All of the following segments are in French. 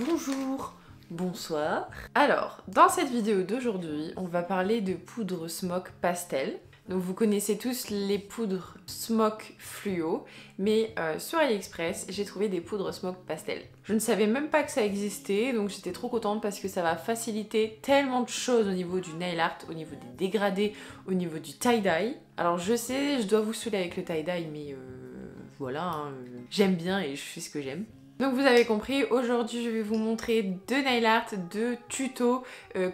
Bonjour, bonsoir. Alors, dans cette vidéo d'aujourd'hui, on va parler de poudre Smoke Pastel. Donc vous connaissez tous les poudres Smoke Fluo, mais sur AliExpress, j'ai trouvé des poudres Smoke Pastel. Je ne savais même pas que ça existait, donc j'étais trop contente parce que ça va faciliter tellement de choses au niveau du nail art, au niveau des dégradés, au niveau du tie-dye. Alors je sais, je dois vous saouler avec le tie-dye, mais voilà, hein, j'aime bien et je fais ce que j'aime. Donc vous avez compris, aujourd'hui je vais vous montrer deux nail art, deux tutos,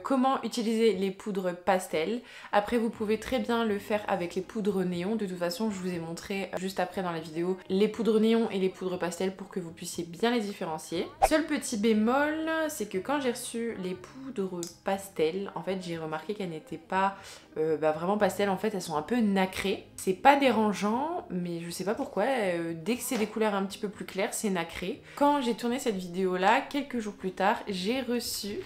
comment utiliser les poudres pastel. Après vous pouvez très bien le faire avec les poudres néon, de toute façon je vous ai montré juste après dans la vidéo les poudres néon et les poudres pastel pour que vous puissiez bien les différencier. Seul petit bémol, c'est que quand j'ai reçu les poudres pastel, en fait j'ai remarqué qu'elles n'étaient pas vraiment pastel, en fait elles sont un peu nacrées. C'est pas dérangeant, mais je sais pas pourquoi, dès que c'est des couleurs un petit peu plus claires, c'est nacré. Quand j'ai tourné cette vidéo là, quelques jours plus tard, j'ai reçu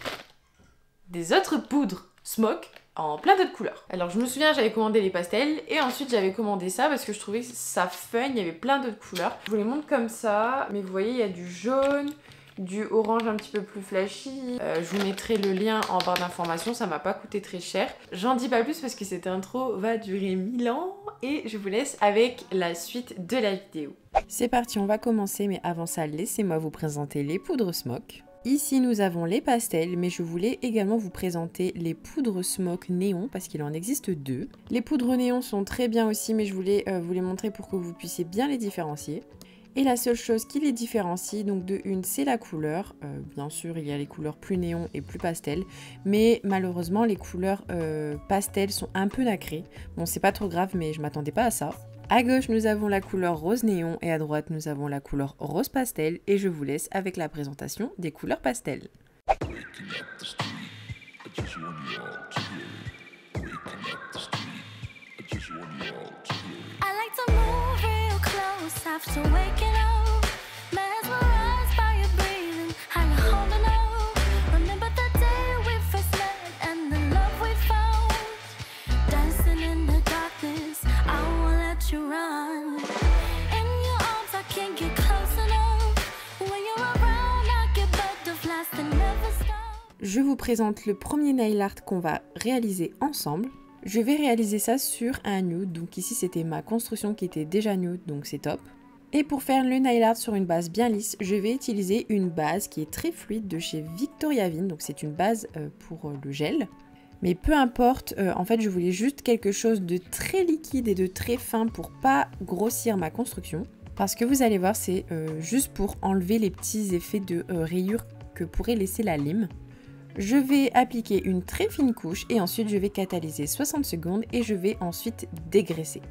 des autres poudres Smoke en plein d'autres couleurs. Alors je me souviens, j'avais commandé les pastels et ensuite j'avais commandé ça parce que je trouvais ça fun, il y avait plein d'autres couleurs. Je vous les montre comme ça, mais vous voyez il y a du jaune, du orange un petit peu plus flashy. Je vous mettrai le lien en barre d'informations, ça m'a pas coûté très cher. J'en dis pas plus parce que cette intro va durer 1000 ans et je vous laisse avec la suite de la vidéo. C'est parti, on va commencer, mais avant ça, laissez-moi vous présenter les poudres Smoke. Ici, nous avons les pastels, mais je voulais également vous présenter les poudres Smoke néon, parce qu'il en existe deux. Les poudres néon sont très bien aussi, mais je voulais vous les montrer pour que vous puissiez bien les différencier. Et la seule chose qui les différencie, donc de une, c'est la couleur. Bien sûr, il y a les couleurs plus néon et plus pastel, mais malheureusement, les couleurs pastel sont un peu nacrées. Bon, c'est pas trop grave, mais je m'attendais pas à ça. À gauche, nous avons la couleur rose néon et à droite, nous avons la couleur rose pastel. Et je vous laisse avec la présentation des couleurs pastel. Je vous présente le premier nail art qu'on va réaliser ensemble. Je vais réaliser ça sur un nude, donc ici c'était ma construction qui était déjà nude, donc c'est top. Et pour faire le nail art sur une base bien lisse, je vais utiliser une base qui est très fluide de chez Victoria Vin, donc c'est une base pour le gel. Mais peu importe, en fait je voulais juste quelque chose de très liquide et de très fin pour pas grossir ma construction. Parce que vous allez voir, c'est juste pour enlever les petits effets de rayures que pourrait laisser la lime. Je vais appliquer une très fine couche et ensuite je vais catalyser 60 secondes et je vais ensuite dégraisser.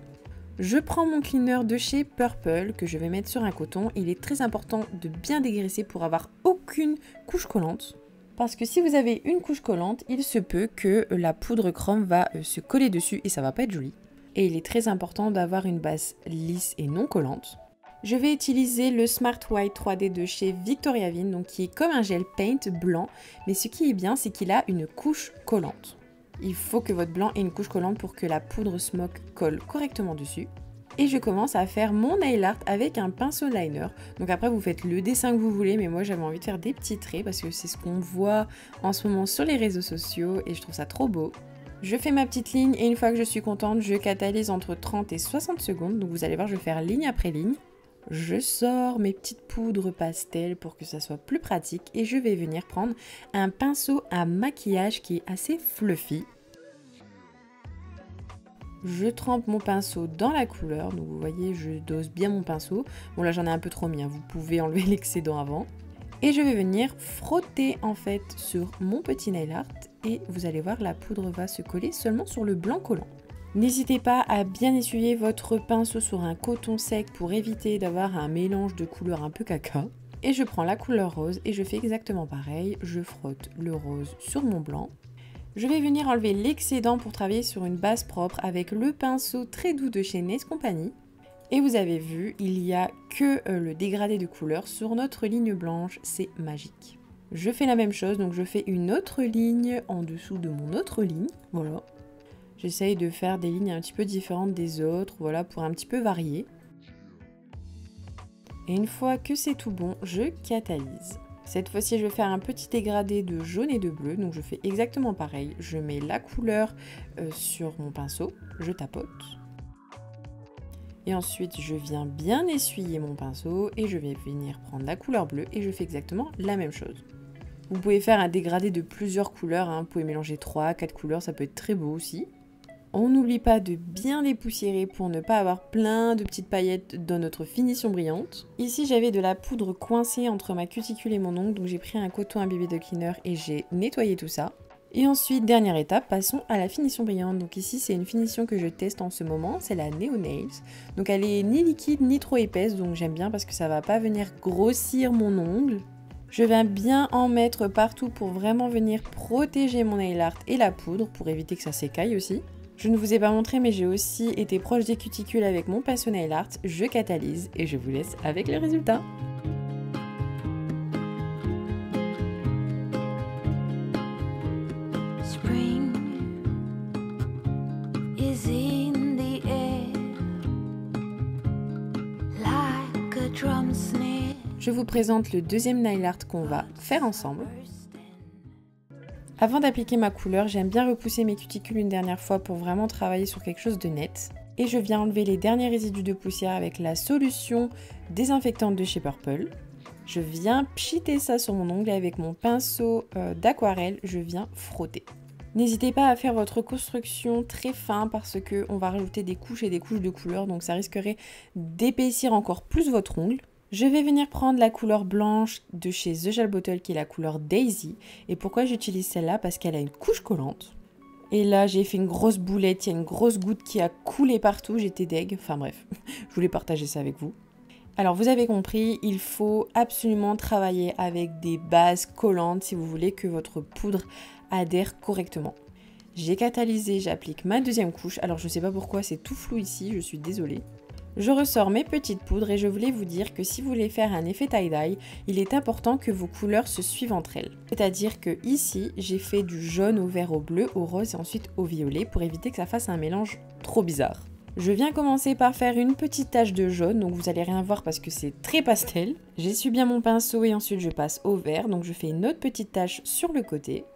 Je prends mon cleaner de chez Purple que je vais mettre sur un coton. Il est très important de bien dégraisser pour avoir aucune couche collante. Parce que si vous avez une couche collante, il se peut que la poudre chrome va se coller dessus et ça va pas être joli. Et il est très important d'avoir une base lisse et non collante. Je vais utiliser le Smart White 3D de chez Victoria Vin, donc qui est comme un gel paint blanc, mais ce qui est bien, c'est qu'il a une couche collante. Il faut que votre blanc ait une couche collante pour que la poudre Smoke colle correctement dessus. Et je commence à faire mon nail art avec un pinceau liner. Donc après, vous faites le dessin que vous voulez, mais moi j'avais envie de faire des petits traits parce que c'est ce qu'on voit en ce moment sur les réseaux sociaux et je trouve ça trop beau. Je fais ma petite ligne et une fois que je suis contente, je catalyse entre 30 et 60 secondes. Donc vous allez voir, je vais faire ligne après ligne. Je sors mes petites poudres pastel pour que ça soit plus pratique et je vais venir prendre un pinceau à maquillage qui est assez fluffy. Je trempe mon pinceau dans la couleur, donc vous voyez je dose bien mon pinceau. Bon là j'en ai un peu trop mis, hein. Vous pouvez enlever l'excédent avant. Et je vais venir frotter en fait sur mon petit nail art et vous allez voir la poudre va se coller seulement sur le blanc collant. N'hésitez pas à bien essuyer votre pinceau sur un coton sec pour éviter d'avoir un mélange de couleurs un peu caca. Et je prends la couleur rose et je fais exactement pareil. Je frotte le rose sur mon blanc. Je vais venir enlever l'excédent pour travailler sur une base propre avec le pinceau très doux de chez Nails Company. Et vous avez vu, il n'y a que le dégradé de couleur sur notre ligne blanche, c'est magique. Je fais la même chose, donc je fais une autre ligne en dessous de mon autre ligne, voilà. J'essaye de faire des lignes un petit peu différentes des autres, voilà, pour un petit peu varier. Et une fois que c'est tout bon, je catalyse. Cette fois-ci, je vais faire un petit dégradé de jaune et de bleu, donc je fais exactement pareil. Je mets la couleur sur mon pinceau, je tapote. Et ensuite, je viens bien essuyer mon pinceau et je vais venir prendre la couleur bleue et je fais exactement la même chose. Vous pouvez faire un dégradé de plusieurs couleurs, hein. Vous pouvez mélanger 3, 4 couleurs, ça peut être très beau aussi. On n'oublie pas de bien dépoussiérer pour ne pas avoir plein de petites paillettes dans notre finition brillante. Ici, j'avais de la poudre coincée entre ma cuticule et mon ongle, donc j'ai pris un coton à bébé de cleaner et j'ai nettoyé tout ça. Et ensuite, dernière étape, passons à la finition brillante. Donc ici, c'est une finition que je teste en ce moment, c'est la Neo Nails. Donc elle est ni liquide ni trop épaisse, donc j'aime bien parce que ça va pas venir grossir mon ongle. Je vais bien en mettre partout pour vraiment venir protéger mon nail art et la poudre pour éviter que ça s'écaille aussi. Je ne vous ai pas montré, mais j'ai aussi été proche des cuticules avec mon pinceau nail art. Je catalyse et je vous laisse avec le résultat. Spring is in the air, like a drum snare. Je vous présente le deuxième nail art qu'on va faire ensemble. Avant d'appliquer ma couleur, j'aime bien repousser mes cuticules une dernière fois pour vraiment travailler sur quelque chose de net. Et je viens enlever les derniers résidus de poussière avec la solution désinfectante de chez Purple. Je viens pchiter ça sur mon ongle et avec mon pinceau d'aquarelle, je viens frotter. N'hésitez pas à faire votre construction très fin parce qu'on va rajouter des couches et des couches de couleur, donc ça risquerait d'épaissir encore plus votre ongle. Je vais venir prendre la couleur blanche de chez The Gel Bottle qui est la couleur Daisy. Et pourquoi j'utilise celle-là? Parce qu'elle a une couche collante. Et là, j'ai fait une grosse boulette, il y a une grosse goutte qui a coulé partout, j'étais deg. Enfin bref, je voulais partager ça avec vous. Alors vous avez compris, il faut absolument travailler avec des bases collantes si vous voulez que votre poudre adhère correctement. J'ai catalysé, j'applique ma deuxième couche. Alors je ne sais pas pourquoi c'est tout flou ici, je suis désolée. Je ressors mes petites poudres et je voulais vous dire que si vous voulez faire un effet tie-dye, il est important que vos couleurs se suivent entre elles. C'est-à-dire que ici, j'ai fait du jaune au vert au bleu, au rose et ensuite au violet pour éviter que ça fasse un mélange trop bizarre. Je viens commencer par faire une petite tache de jaune, donc vous allez rien voir parce que c'est très pastel. J'essuie bien mon pinceau et ensuite je passe au vert, donc je fais une autre petite tache sur le côté.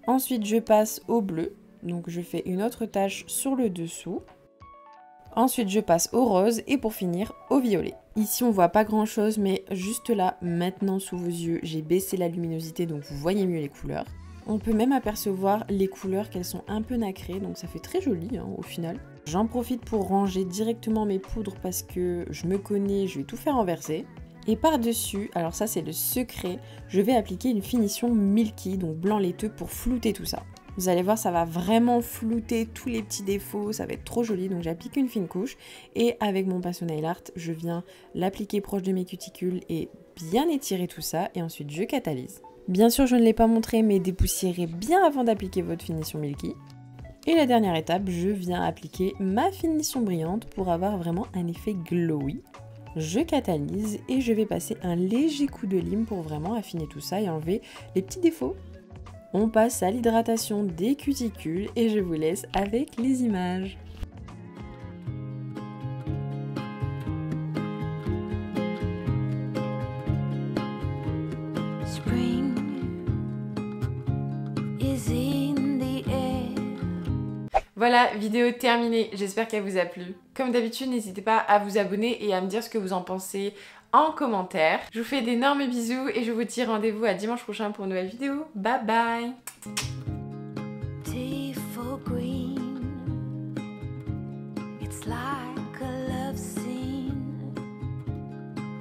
Ensuite je passe au bleu, donc je fais une autre tache sur le dessous. Ensuite je passe au rose et pour finir au violet. Ici on voit pas grand chose mais juste là maintenant sous vos yeux j'ai baissé la luminosité donc vous voyez mieux les couleurs. On peut même apercevoir les couleurs qu'elles sont un peu nacrées donc ça fait très joli hein, au final. J'en profite pour ranger directement mes poudres parce que je me connais, je vais tout faire renverser. Et par-dessus, alors ça c'est le secret, je vais appliquer une finition milky donc blanc laiteux pour flouter tout ça. Vous allez voir, ça va vraiment flouter tous les petits défauts, ça va être trop joli. Donc j'applique une fine couche et avec mon pinceau nail art, je viens l'appliquer proche de mes cuticules et bien étirer tout ça et ensuite je catalyse. Bien sûr, je ne l'ai pas montré, mais dépoussiérez bien avant d'appliquer votre finition milky. Et la dernière étape, je viens appliquer ma finition brillante pour avoir vraiment un effet glowy. Je catalyse et je vais passer un léger coup de lime pour vraiment affiner tout ça et enlever les petits défauts. On passe à l'hydratation des cuticules et je vous laisse avec les images. Spring is in the air. Voilà, vidéo terminée, j'espère qu'elle vous a plu. Comme d'habitude, n'hésitez pas à vous abonner et à me dire ce que vous en pensez en commentaire. Je vous fais d'énormes bisous et je vous dis rendez-vous à dimanche prochain pour une nouvelle vidéo. Bye bye! Tea for green. It's like a love scene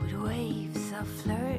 with waves of flirt.